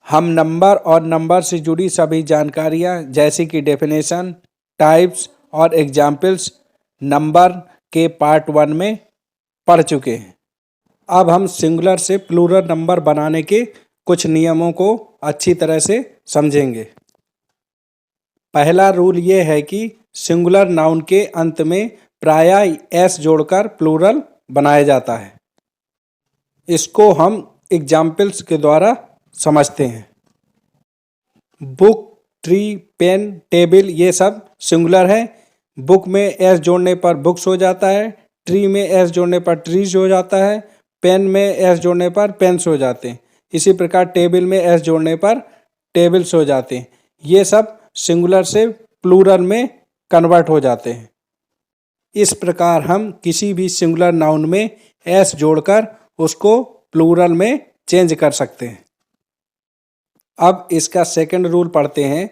हम नंबर और नंबर से जुड़ी सभी जानकारियाँ जैसे कि डेफिनेशन, टाइप्स और एग्जाम्पल्स नंबर के पार्ट 1 में पढ़ चुके हैं। अब हम सिंगुलर से प्लूरल नंबर बनाने के कुछ नियमों को अच्छी तरह से समझेंगे। पहला रूल ये है कि सिंगुलर नाउन के अंत में प्रायः एस जोड़कर प्लूरल बनाया जाता है। इसको हम एग्जाम्पल्स के द्वारा समझते हैं। बुक, ट्री, पेन, टेबल ये सब सिंगुलर है। बुक में एस जोड़ने पर बुक्स हो जाता है, ट्री में एस जोड़ने पर ट्रीज हो जाता है, पेन में एस जोड़ने पर पेन्स हो जाते हैं। इसी प्रकार टेबल में एस जोड़ने पर टेबल्स हो जाते हैं। ये सब सिंगुलर से प्लूरल में कन्वर्ट हो जाते हैं। इस प्रकार हम किसी भी सिंगुलर नाउन में एस जोड़कर उसको प्लूरल में चेंज कर सकते हैं। अब इसका सेकंड रूल पढ़ते हैं।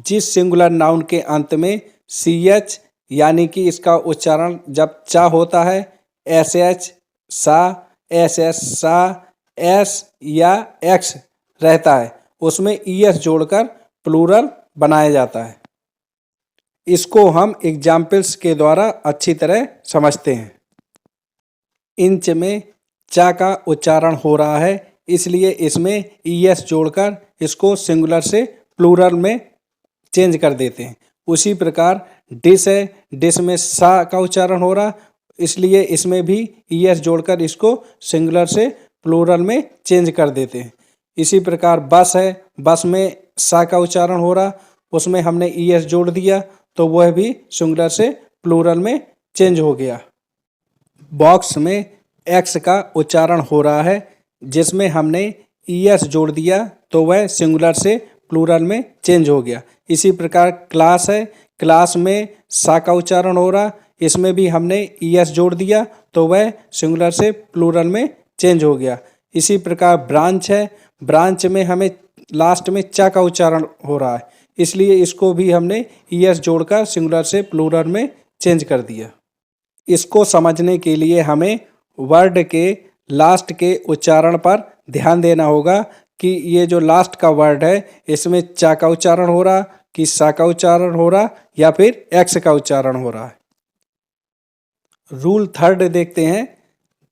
जिस सिंगुलर नाउन के अंत में सी एच यानी कि इसका उच्चारण जब चा होता है, एस एच सा, एस एस सा, एस या एक्स रहता है, उसमें ई एस जोड़कर प्लूरल बनाया जाता है। इसको हम एग्जाम्पल्स के द्वारा अच्छी तरह समझते हैं। इंच में चा का उच्चारण हो रहा है, इसलिए इसमें ई एस जोड़कर इसको सिंगुलर से प्लूरल में चेंज कर देते हैं। उसी प्रकार डिश है, डिश में सा का उच्चारण हो रहा, इसलिए इसमें भी ई एस जोड़कर इसको सिंगुलर से प्लूरल में चेंज कर देते हैं। इसी प्रकार बस है, बस में सा का उच्चारण हो रहा, उसमें हमने ई एस जोड़ दिया तो वह भी सिंगुलर से प्लूरल में चेंज हो गया। बॉक्स में एक्स का उच्चारण हो रहा है, जिसमें हमने ई एस जोड़ दिया तो वह सिंगुलर से प्लूरल में चेंज हो गया। इसी प्रकार क्लास है, क्लास में सा का उच्चारण हो रहा, इसमें भी हमने ई एस जोड़ दिया तो वह सिंगुलर से प्लूरल में चेंज हो गया। इसी प्रकार ब्रांच है, ब्रांच में हमें लास्ट में चा का उच्चारण हो रहा है, इसलिए इसको भी हमने ई एस जोड़कर सिंगुलर से प्लूरल में चेंज कर दिया। इसको समझने के लिए हमें वर्ड के लास्ट के उच्चारण पर ध्यान देना होगा कि ये जो लास्ट का वर्ड है इसमें चा का उच्चारण हो रहा कि सा का उच्चारण हो रहा या फिर एक्स का उच्चारण हो रहा है। रूल थर्ड देखते हैं।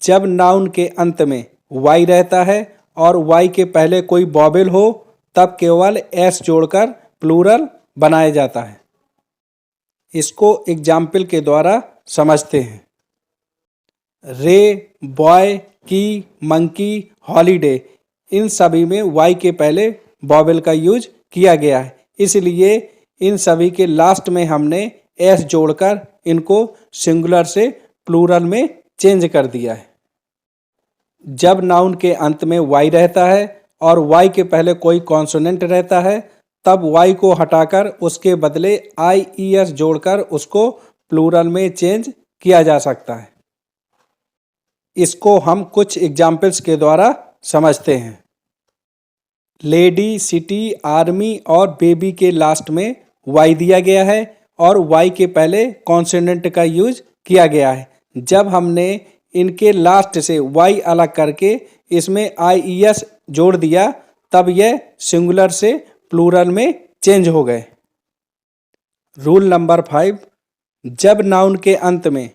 जब नाउन के अंत में वाई रहता है और वाई के पहले कोई वॉवेल हो तब केवल एस जोड़कर प्लूरल बनाया जाता है। इसको एग्जाम्पल के द्वारा समझते हैं। रे, बॉय, की, मंकी, हॉलीडे इन सभी में वाई के पहले वॉवेल का यूज किया गया है, इसलिए इन सभी के लास्ट में हमने एस जोड़कर इनको सिंगुलर से प्लूरल में चेंज कर दिया है। जब नाउन के अंत में वाई रहता है और वाई के पहले कोई कॉन्सोनेंट रहता है तब वाई को हटाकर उसके बदले आई ई एस जोड़कर उसको प्लूरल में चेंज किया जा सकता है। इसको हम कुछ एग्जाम्पल्स के द्वारा समझते हैं। लेडी, सिटी, आर्मी और बेबी के लास्ट में वाई दिया गया है और वाई के पहले कॉन्सोनेंट का यूज किया गया है। जब हमने इनके लास्ट से वाई अलग करके इसमें आई ई एस जोड़ दिया तब यह सिंगुलर से प्लूरल में चेंज हो गए। Rule number 5। जब नाउन के अंत में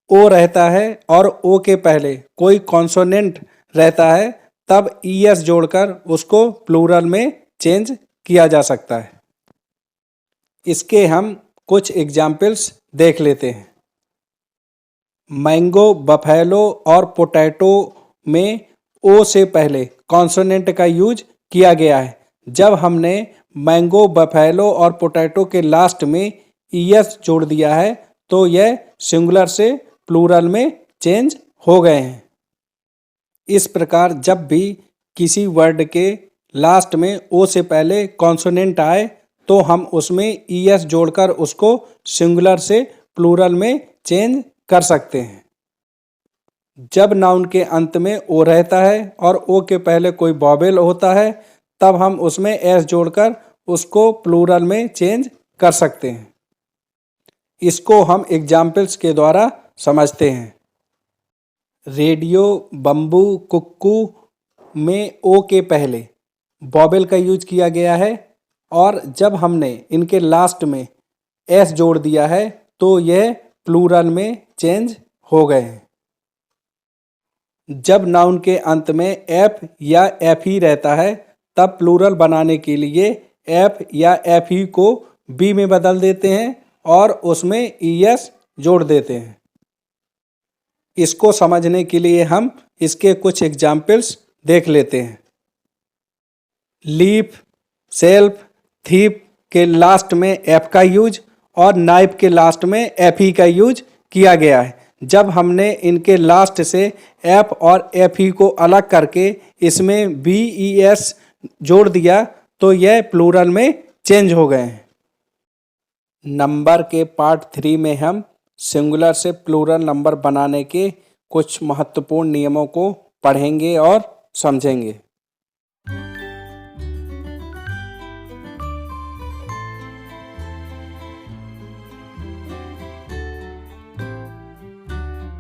ओ रहता है और ओ के पहले कोई कॉन्सोनेंट रहता है तब ई एस जोड़कर उसको प्लूरल में चेंज किया जा सकता है। इसके हम कुछ एग्जाम्पल्स देख लेते हैं। मैंगो, बफेलो और पोटैटो में ओ से पहले कॉन्सोनेंट का यूज किया गया है। जब हमने मैंगो, बफेलो और पोटैटो के लास्ट में ई एस जोड़ दिया है तो यह सिंगुलर से प्लूरल में चेंज हो गए हैं। इस प्रकार जब भी किसी वर्ड के लास्ट में ओ से पहले कॉन्सोनेंट आए तो हम उसमें ई एस जोड़कर उसको सिंगुलर से प्लूरल में चेंज कर सकते हैं। जब नाउन के अंत में ओ रहता है और ओ के पहले कोई वॉवेल होता है तब हम उसमें एस जोड़कर उसको प्लूरल में चेंज कर सकते हैं। इसको हम एग्जाम्पल्स के द्वारा समझते हैं। रेडियो, बम्बू, कुक्कू में ओ के पहले वॉवेल का यूज किया गया है और जब हमने इनके लास्ट में एस जोड़ दिया है तो यह प्लूरल में चेंज हो गए हैं। जब नाउन के अंत में एफ या एफ ही रहता है तब प्लूरल बनाने के लिए एफ या एफ ही को बी में बदल देते हैं और उसमें ईएस जोड़ देते हैं। इसको समझने के लिए हम इसके कुछ एग्जाम्पल्स देख लेते हैं। लीफ, सेल्फ, थीप के लास्ट में एफ का यूज और नाइफ के लास्ट में एफ ही का यूज किया गया है। जब हमने इनके लास्ट से एफ और एफ ही को अलग करके इसमें बी ई एस जोड़ दिया तो यह प्लूरल में चेंज हो गए हैं। नंबर के पार्ट 3 में हम सिंगुलर से प्लूरल नंबर बनाने के कुछ महत्वपूर्ण नियमों को पढ़ेंगे और समझेंगे।